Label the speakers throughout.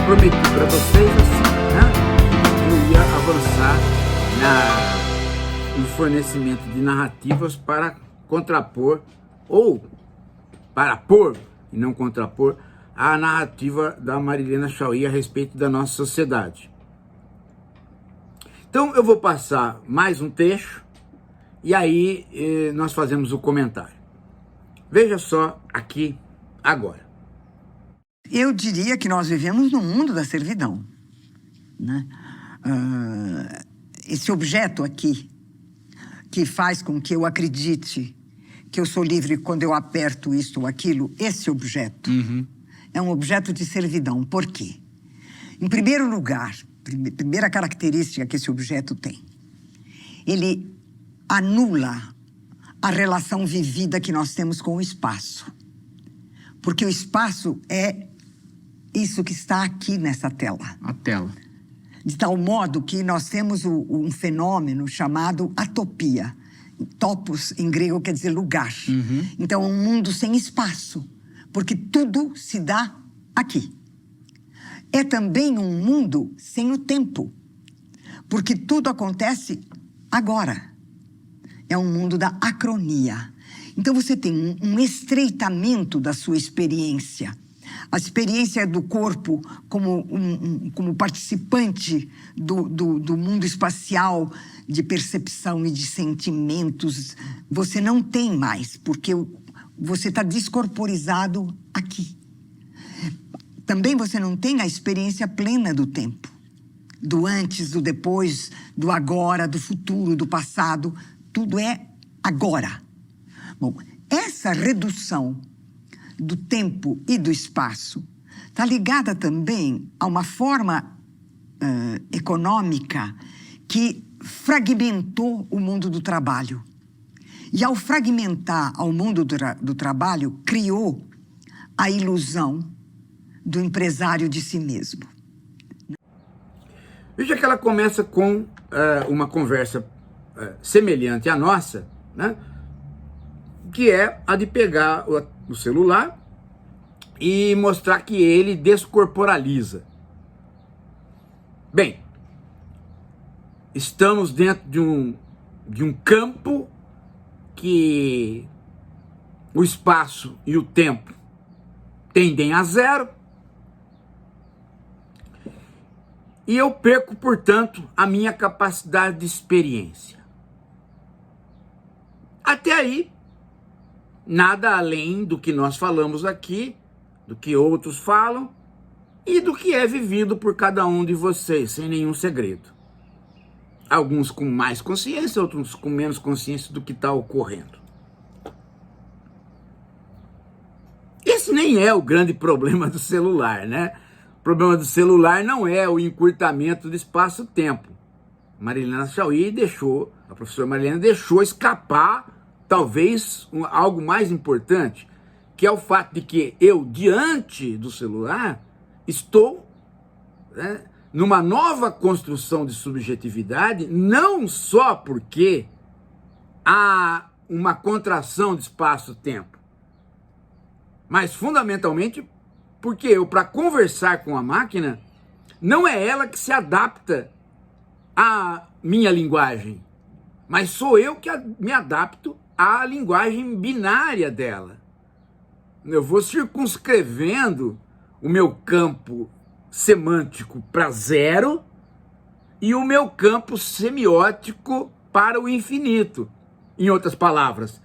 Speaker 1: prometi para vocês assim, né? Eu ia avançar no fornecimento de narrativas para contrapor, ou para pôr, e não contrapor, a narrativa da Marilena Chaui a respeito da nossa sociedade. Então eu vou passar mais um trecho, e aí nós fazemos o comentário. Veja só aqui, agora.
Speaker 2: Eu diria que nós vivemos num mundo da servidão, né? Esse objeto aqui, que faz com que eu acredite que eu sou livre quando eu aperto isto ou aquilo, esse objeto é um objeto de servidão. Por quê? Em primeiro lugar, primeira característica que esse objeto tem, ele anula a relação vivida que nós temos com o espaço. Porque o espaço é isso que está aqui nessa tela.
Speaker 1: A tela.
Speaker 2: De tal modo que nós temos um fenômeno chamado atopia. Topos, em grego, quer dizer lugar. Então, é um mundo sem espaço, porque tudo se dá aqui. É também um mundo sem o tempo, porque tudo acontece agora. É um mundo da acronia. Então, você tem um estreitamento da sua experiência. A experiência do corpo como participante do mundo espacial de percepção e de sentimentos, você não tem mais, porque você está descorporizado aqui. Também você não tem a experiência plena do tempo. Do antes, do depois, do agora, do futuro, do passado. Tudo é agora. Bom, essa redução do tempo e do espaço está ligada também a uma forma econômica que fragmentou o mundo do trabalho. E ao fragmentar o mundo do trabalho, criou a ilusão do empresário de si mesmo.
Speaker 1: Veja que ela começa com uma conversa semelhante à nossa, né? Que é a de pegar o celular e mostrar que ele descorporaliza. Bem, estamos dentro de um campo que o espaço e o tempo tendem a zero, e eu perco, portanto, a minha capacidade de experiência. Até aí, nada além do que nós falamos aqui, do que outros falam e do que é vivido por cada um de vocês, sem nenhum segredo. Alguns com mais consciência, outros com menos consciência do que está ocorrendo. Esse nem é o grande problema do celular, né? O problema do celular não é o encurtamento do espaço-tempo. Marilena Chaui a professora Marilena deixou escapar talvez algo mais importante, que é o fato de que eu, diante do celular, estou, né, numa nova construção de subjetividade, não só porque há uma contração de espaço-tempo, mas fundamentalmente porque eu, para conversar com a máquina, não é ela que se adapta à minha linguagem, mas sou eu que me adapto à linguagem binária dela. Eu vou circunscrevendo o meu campo semântico para zero e o meu campo semiótico para o infinito. Em outras palavras,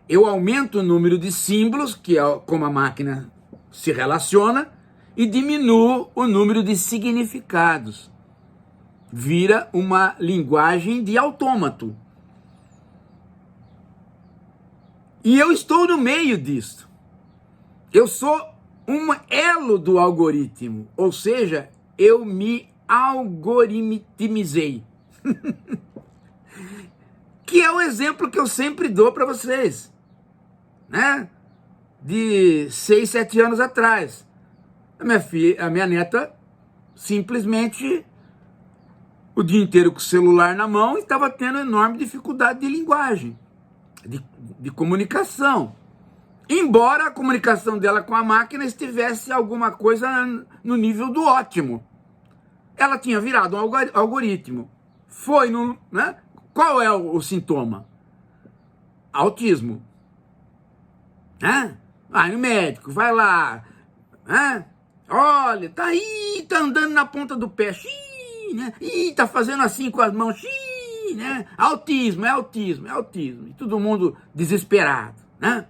Speaker 1: eu aumento o número de símbolos, que é como a máquina se relaciona, e diminuo o número de significados. Vira uma linguagem de autômato. E eu estou no meio disso. Eu sou um elo do algoritmo, ou seja, eu me algoritmizei. Que é o exemplo que eu sempre dou para vocês, né? De 6, 7 anos atrás. A minha neta simplesmente o dia inteiro com o celular na mão e estava tendo enorme dificuldade de linguagem, de comunicação. embora a comunicação dela com a máquina estivesse alguma coisa no nível do ótimo. Ela tinha virado um algoritmo. Foi no, né? Qual é o sintoma? Autismo. Vai no médico, vai lá. Olha, tá aí, tá andando na ponta do pé. Xiii, né? Ih, tá fazendo assim com as mãos. Xiii, né? Autismo, é autismo, é autismo. E todo mundo desesperado, né?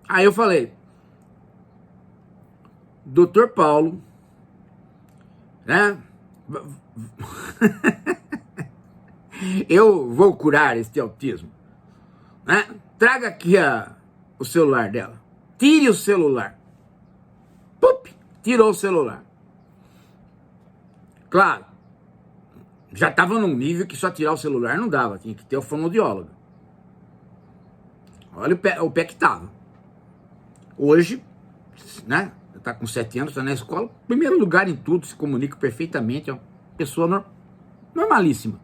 Speaker 1: Aí eu falei, Dr. Paulo, né? Eu vou curar este autismo, né? Traga aqui o celular dela. Tire o celular. Pup, tirou o celular. Claro, já estava num nível que só tirar o celular não dava. Tinha que ter o fonoaudiólogo. Olha o pé que estava. Hoje, né? Está com 7 anos, está na escola. Primeiro lugar em tudo, se comunica perfeitamente. É uma pessoa normalíssima.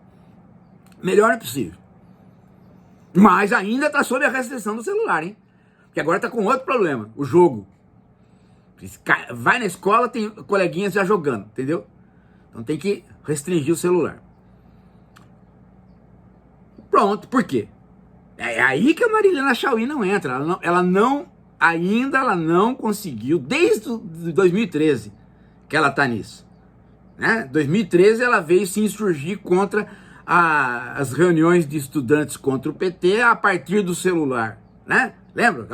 Speaker 1: Melhor impossível. Mas ainda está sob a restrição do celular, hein? Porque agora está com outro problema, o jogo. Vai na escola, tem coleguinhas já jogando, entendeu? Então tem que restringir o celular. Pronto, por quê? É aí que a Marilena Chaui não entra. Ela não conseguiu, desde 2013 que ela está nisso. Né? 2013 ela veio se insurgir contra as reuniões de estudantes contra o PT a partir do celular, né? Lembra?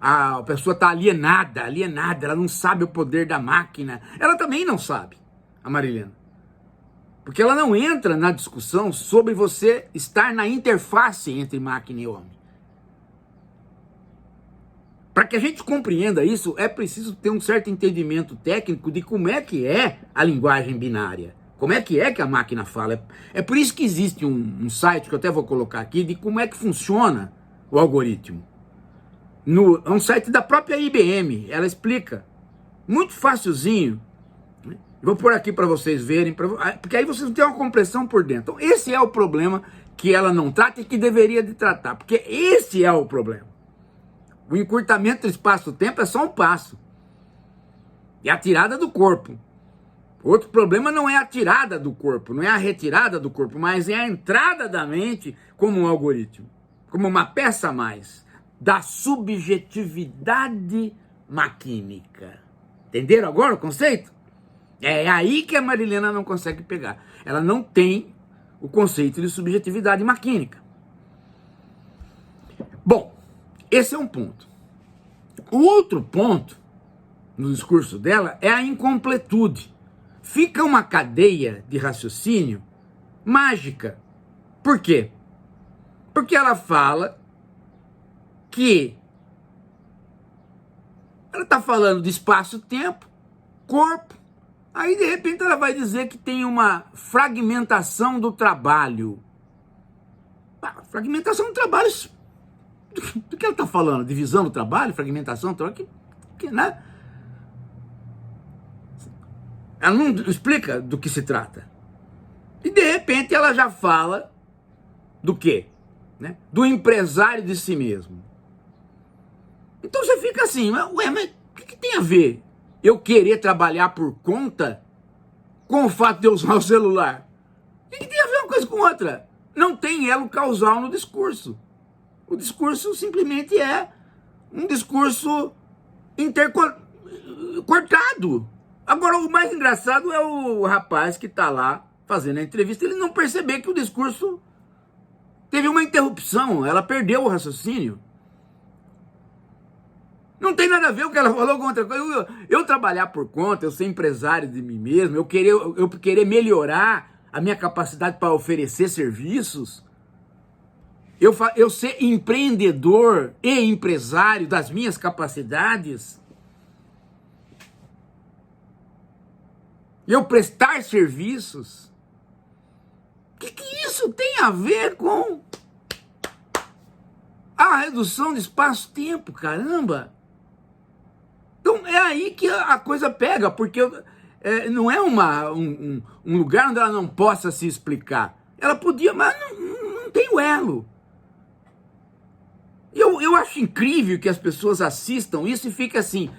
Speaker 1: A pessoa está alienada, ela não sabe o poder da máquina. Ela também não sabe, a Marilena. Porque ela não entra na discussão sobre você estar na interface entre máquina e homem. Para que a gente compreenda isso, é preciso ter um certo entendimento técnico de como é que é a linguagem binária. Como é que a máquina fala. É por isso que existe um site, que eu até vou colocar aqui, de como é que funciona o algoritmo. É um site da própria IBM, ela explica. Muito facilzinho. Vou pôr aqui para vocês verem, porque aí vocês vão ter uma compreensão por dentro. Então esse é o problema que ela não trata e que deveria de tratar, porque esse é o problema. O encurtamento do espaço-tempo é só um passo. É a tirada do corpo. Outro problema não é a tirada do corpo, não é a retirada do corpo, mas é a entrada da mente como um algoritmo, como uma peça a mais da subjetividade maquínica. Entenderam agora o conceito? É aí que a Marilena não consegue pegar. Ela não tem o conceito de subjetividade maquínica. Bom, esse é um ponto. O outro ponto no discurso dela é a incompletude. Fica uma cadeia de raciocínio mágica. Por quê? Porque ela fala que ela está falando de espaço-tempo, corpo, aí de repente ela vai dizer que tem uma fragmentação do trabalho. Fragmentação do trabalho, do que ela está falando? Divisão do trabalho, fragmentação do trabalho, né? Ela não explica do que se trata. E de repente ela já fala do quê? Né? Do empresário de si mesmo. Então você fica assim, mas o que tem a ver eu querer trabalhar por conta com o fato de eu usar o celular? O que tem a ver uma coisa com outra? Não tem elo causal no discurso. O discurso simplesmente é um discurso cortado. Agora, o mais engraçado é o rapaz que está lá fazendo a entrevista, ele não perceber que o discurso teve uma interrupção, ela perdeu o raciocínio. Não tem nada a ver o que ela falou com outra coisa. Eu trabalhar por conta, eu ser empresário de mim mesmo, eu querer melhorar a minha capacidade para oferecer serviços, eu ser empreendedor e empresário das minhas capacidades, eu prestar serviços, o que isso tem a ver com a redução de espaço-tempo, caramba? Então é aí que a coisa pega, porque não é um lugar onde ela não possa se explicar. Ela podia, mas não tem o elo. eu acho incrível que as pessoas assistam isso e fiquem assim,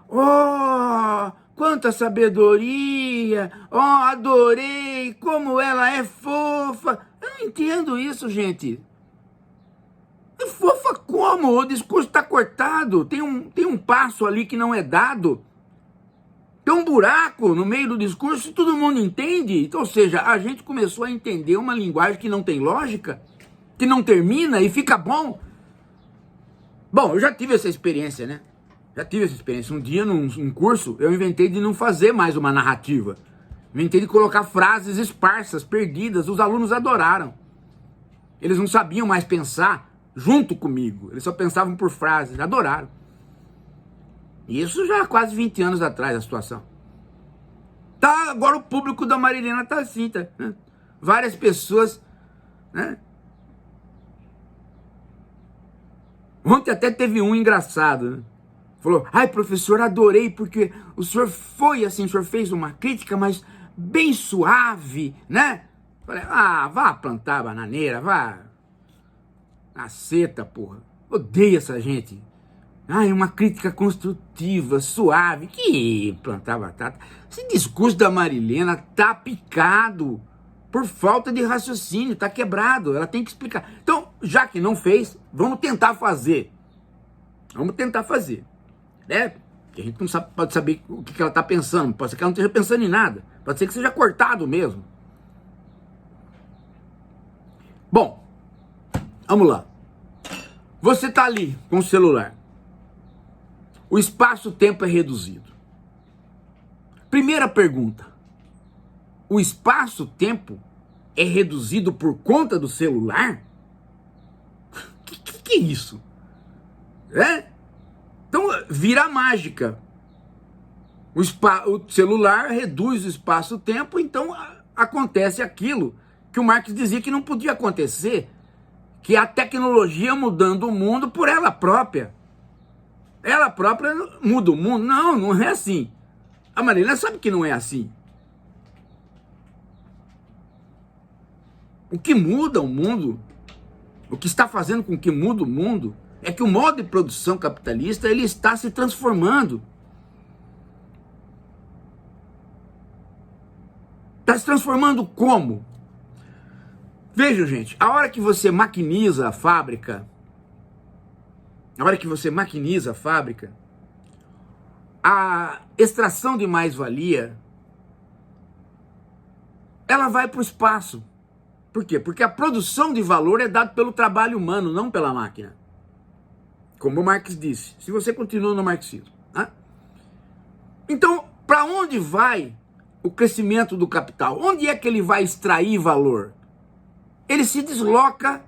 Speaker 1: oh, quanta sabedoria, oh, adorei, como ela é fofa. Eu não entendo isso, gente. É fofa como? O discurso está cortado, tem um passo ali que não é dado. Tem um buraco no meio do discurso e todo mundo entende. Então, ou seja, a gente começou a entender uma linguagem que não tem lógica, que não termina e fica bom. Bom, eu já tive essa experiência, né? Já tive essa experiência. Um dia, num curso, eu inventei de não fazer mais uma narrativa. Inventei de colocar frases esparsas, perdidas. Os alunos adoraram. Eles não sabiam mais pensar junto comigo. Eles só pensavam por frases. Adoraram. Isso já há quase 20 anos atrás, a situação. Tá, agora o público da Marilena tá assim, tá? Né? Várias pessoas, né? Ontem até teve um engraçado, né? Falou, ai professor, adorei, porque o senhor foi assim, o senhor fez uma crítica, mas bem suave, né? Falei, ah, vá plantar bananeira, vá. Caceta, porra. Odeio essa gente. Ai, uma crítica construtiva, suave. Que plantar batata. Esse discurso da Marilena tá picado por falta de raciocínio, tá quebrado. Ela tem que explicar. Então, já que não fez, vamos tentar fazer. Vamos tentar fazer. Né? Porque a gente não sabe, pode saber o que ela tá pensando. Pode ser que ela não esteja pensando em nada. Pode ser que seja cortado mesmo. Bom, vamos lá. Você tá ali com o celular. O espaço-tempo é reduzido. Primeira pergunta. O espaço-tempo é reduzido por conta do celular? Que é isso? É? Então, vira mágica. O celular reduz o espaço-tempo, então acontece aquilo que o Marx dizia que não podia acontecer, que é a tecnologia mudando o mundo por ela própria. Ela própria muda o mundo. Não, não é assim. A Marilena sabe que não é assim. O que muda o mundo, o que está fazendo com que mude o mundo, é que o modo de produção capitalista ele está se transformando. Está se transformando como? Vejam, gente, a hora que você maquiniza a fábrica, a extração de mais-valia, ela vai para o espaço. Por quê? Porque a produção de valor é dada pelo trabalho humano, não pela máquina. Como o Marx disse, se você continua no marxismo. Né? Então, para onde vai o crescimento do capital? Onde é que ele vai extrair valor? Ele se desloca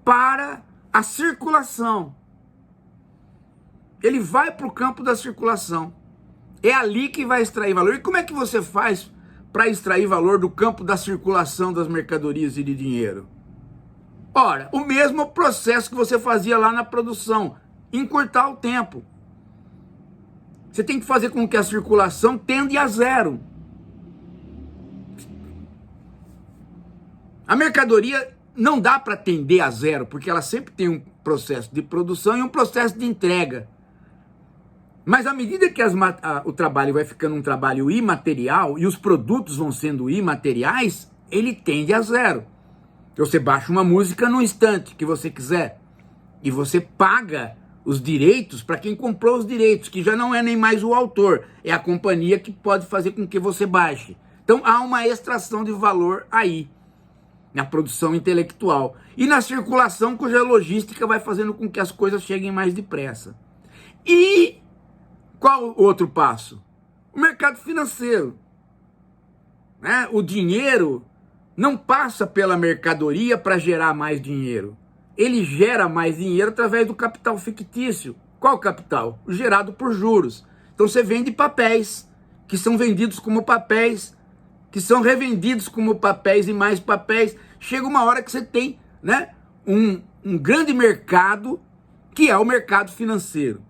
Speaker 1: para a circulação. Ele vai para o campo da circulação. É ali que vai extrair valor. E como é que você faz para extrair valor do campo da circulação das mercadorias e de dinheiro? Ora, o mesmo processo que você fazia lá na produção, encurtar o tempo. Você tem que fazer com que a circulação tende a zero. A mercadoria não dá para tender a zero, porque ela sempre tem um processo de produção e um processo de entrega. Mas à medida que o trabalho vai ficando um trabalho imaterial e os produtos vão sendo imateriais, ele tende a zero. Você baixa uma música no instante que você quiser e você paga os direitos para quem comprou os direitos, que já não é nem mais o autor, é a companhia que pode fazer com que você baixe. Então há uma extração de valor aí, na produção intelectual e na circulação, cuja logística vai fazendo com que as coisas cheguem mais depressa. E qual o outro passo? O mercado financeiro. Né? O dinheiro não passa pela mercadoria para gerar mais dinheiro. Ele gera mais dinheiro através do capital fictício. Qual capital? O gerado por juros. Então você vende papéis, que são vendidos como papéis, que são revendidos como papéis e mais papéis. Chega uma hora que você tem, né, um grande mercado, que é o mercado financeiro.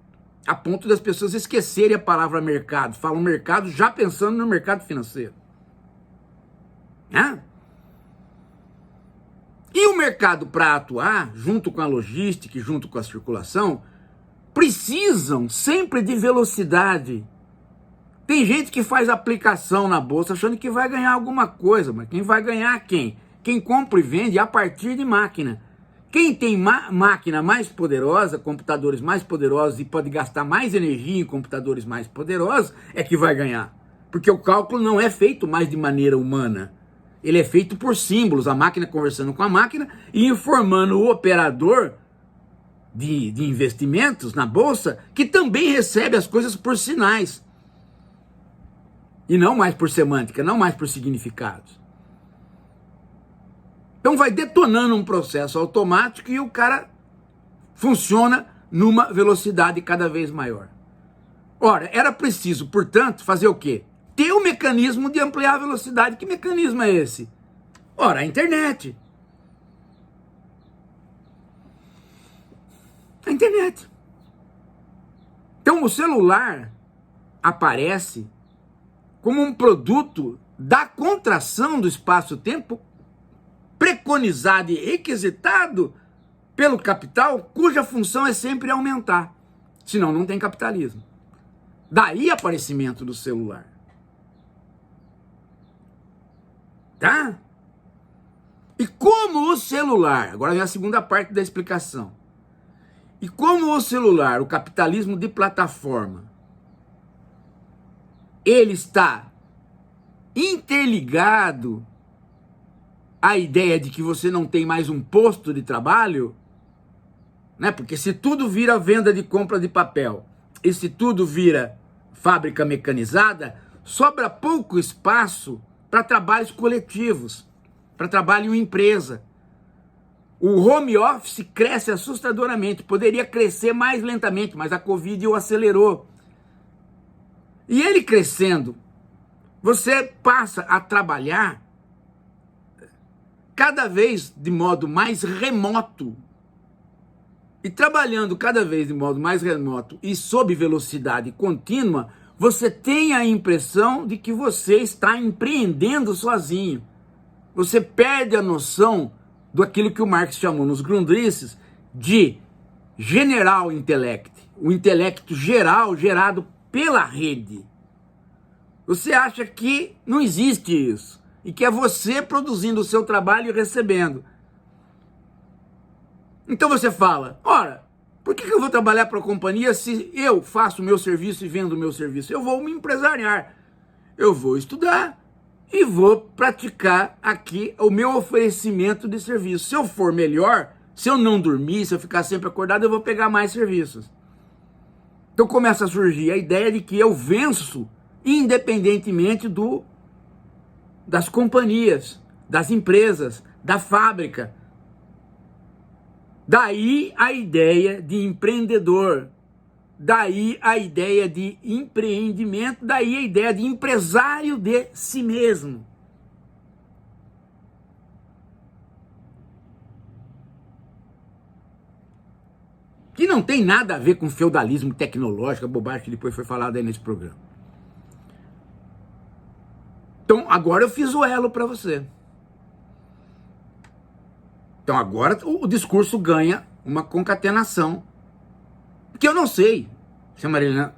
Speaker 1: A ponto das pessoas esquecerem a palavra mercado. Falam mercado já pensando no mercado financeiro. Né? E E o mercado, para atuar, junto com a logística e junto com a circulação, precisam sempre de velocidade. Tem gente que faz aplicação na bolsa achando que vai ganhar alguma coisa, mas quem vai ganhar quem? Quem compra e vende a partir de máquina. Quem tem máquina mais poderosa, computadores mais poderosos e pode gastar mais energia em computadores mais poderosos, é que vai ganhar. Porque o cálculo não é feito mais de maneira humana. Ele é feito por símbolos, a máquina conversando com a máquina e informando o operador de investimentos na bolsa, que também recebe as coisas por sinais. E não mais por semântica, não mais por significados. Então vai detonando um processo automático e o cara funciona numa velocidade cada vez maior. Ora, era preciso, portanto, fazer o quê? Ter um mecanismo de ampliar a velocidade. Que mecanismo é esse? Ora, a internet. A internet. Então o celular aparece como um produto da contração do espaço-tempo preconizado e requisitado pelo capital, cuja função é sempre aumentar. Senão não tem capitalismo. Daí o aparecimento do celular. Tá? E como o celular, agora vem a segunda parte da explicação. E como o celular, o capitalismo de plataforma, ele está interligado à ideia de que você não tem mais um posto de trabalho, né? Porque se tudo vira venda de compra de papel, e se tudo vira fábrica mecanizada, sobra pouco espaço para trabalhos coletivos, para trabalho em empresa. O home office cresce assustadoramente, poderia crescer mais lentamente, mas a Covid o acelerou. E ele crescendo, você passa a trabalhar cada vez de modo mais remoto. E trabalhando cada vez de modo mais remoto e sob velocidade contínua, você tem a impressão de que você está empreendendo sozinho. Você perde a noção daquilo que o Marx chamou nos Grundrisses de general intellect, o intelecto geral gerado pela rede. Você acha que não existe isso e que é você produzindo o seu trabalho e recebendo. Então você fala, ora, por que eu vou trabalhar para a companhia se eu faço o meu serviço e vendo o meu serviço? Eu vou me empresariar, eu vou estudar e vou praticar aqui o meu oferecimento de serviço. Se eu for melhor, se eu não dormir, se eu ficar sempre acordado, eu vou pegar mais serviços. Então começa a surgir a ideia de que eu venço independentemente das companhias, das empresas, da fábrica. Daí a ideia de empreendedor, daí a ideia de empreendimento, daí a ideia de empresário de si mesmo. Que não tem nada a ver com feudalismo tecnológico, a bobagem que depois foi falada aí nesse programa. Então, agora eu fiz o elo para você. Então, agora o discurso ganha uma concatenação. Que eu não sei se a Marilena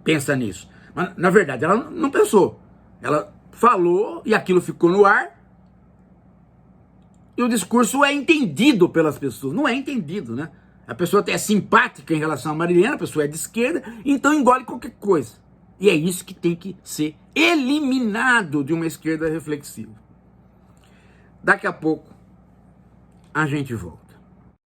Speaker 1: pensa nisso. Mas, na verdade, ela não pensou. Ela falou e aquilo ficou no ar. E o discurso é entendido pelas pessoas. Não é entendido, né? A pessoa até é simpática em relação a Marilena, a pessoa é de esquerda, então engole qualquer coisa. E é isso que tem que ser eliminado de uma esquerda reflexiva. Daqui a pouco a gente volta.